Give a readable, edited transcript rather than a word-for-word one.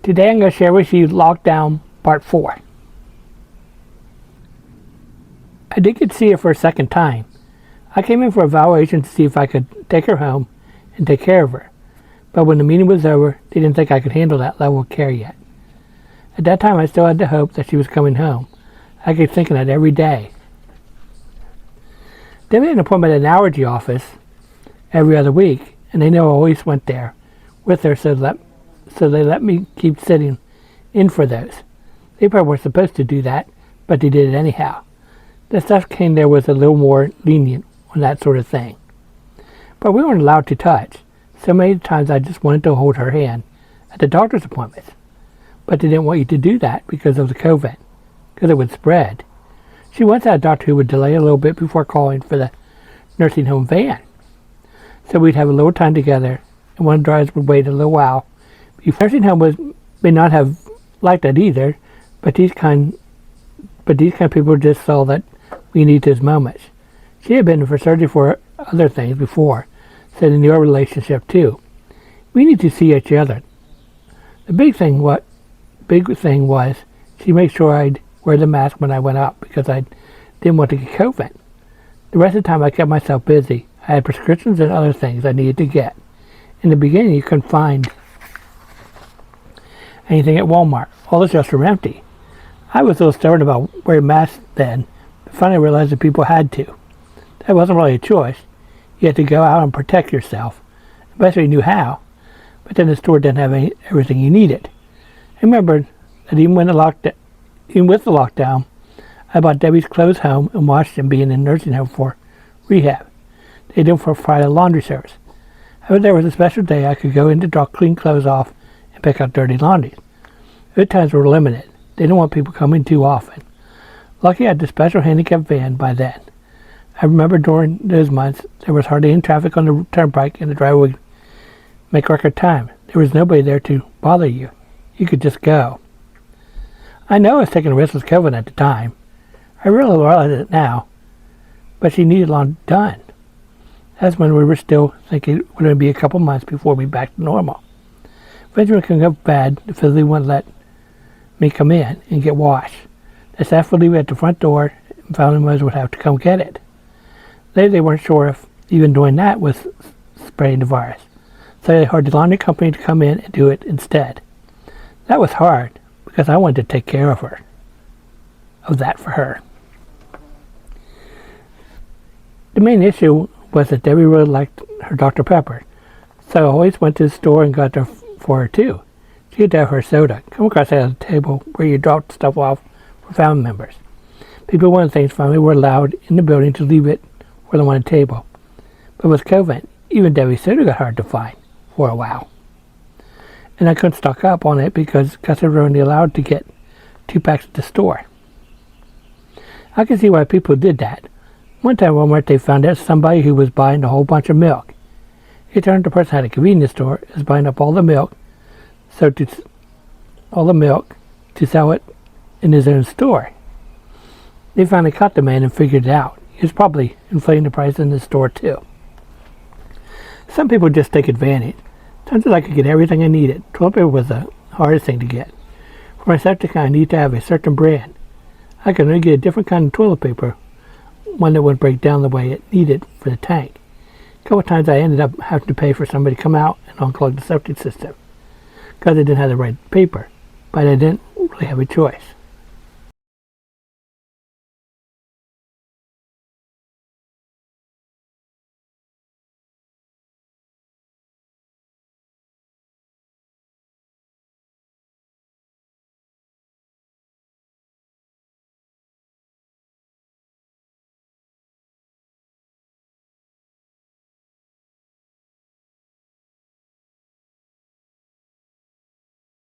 Today I'm going to share with you Lockdown Part 4. I did get to see her for a second time. I came in for evaluation to see if I could take her home and take care of her. But when the meeting was over, they didn't think I could handle that level of care yet. At that time, I still had the hope that she was coming home. I kept thinking that every day. They made an appointment at an allergy office every other week, and they knew I always went there with her, so they let me keep sitting in for those. They probably weren't supposed to do that, but they did it anyhow. The stuff came there was a little more lenient on that sort of thing. But we weren't allowed to touch. So many times I just wanted to hold her hand at the doctor's appointments. But they didn't want you to do that because of the COVID, because it would spread. She once had a doctor who would delay a little bit before calling for the nursing home van. So we'd have a little time together, and one of the drivers would wait a little while. The nursing home may not have liked that either, but these kind of people just saw that we need those moments. She had been for surgery for other things before, so they knew our relationship too. We need to see each other. The big thing was she made sure I'd wear the mask when I went up because I didn't want to get COVID. The rest of the time I kept myself busy. I had prescriptions and other things I needed to get. In the beginning you couldn't find anything at Walmart. All the shelves were empty. I was a little stubborn about wearing masks then, but finally I realized that people had to. That wasn't really a choice. You had to go out and protect yourself. Best way you knew how, but then the store didn't have everything you needed. I remembered that even with the lockdown, I bought Debbie's clothes home and watched them being in a nursing home for rehab. They did for Friday laundry service. However, there was a special day I could go in to drop clean clothes off and pick out dirty laundry. Good times were limited. They didn't want people coming too often. Lucky I had the special handicap van by then. I remember during those months there was hardly any traffic on the turnpike and the driver would make record time. There was nobody there to bother you. You could just go. I know I was taking a risk with COVID at the time. I really realize it now. But she needed long done. That's when we were still thinking it would be a couple months before we back to normal. Eventually it got bad, the facility wouldn't let me come in and get washed. The staff would leave it at the front door and family members would have to come get it. Later they weren't sure if even doing that was spreading the virus. So they hired the laundry company to come in and do it instead. That was hard because I wanted to take care of her. Of that for her. The main issue was that Debbie really liked her Dr. Pepper. So I always went to the store and got there for her too. She had to have her soda. Come across that at the table where you dropped stuff off for family members. People wanted things finally were allowed in the building to leave it where they wanted a table. But with COVID, even Debbie's soda got hard to find for a while. And I couldn't stock up on it because customers were only allowed to get 2 packs at the store. I can see why people did that. One time at Walmart they found out somebody who was buying a whole bunch of milk. It turned the person at a convenience store is buying up all the milk to sell it in his own store. They finally caught the man and figured it out. He was probably inflating the price in the store too. Some people just take advantage. Sometimes I could get everything I needed. Toilet paper was the hardest thing to get. For my septic I need to have a certain brand. I could only get a different kind of toilet paper, one that would break down the way it needed for the tank. A couple of times I ended up having to pay for somebody to come out and unclog the septic system because I didn't have the right paper, but I didn't really have a choice.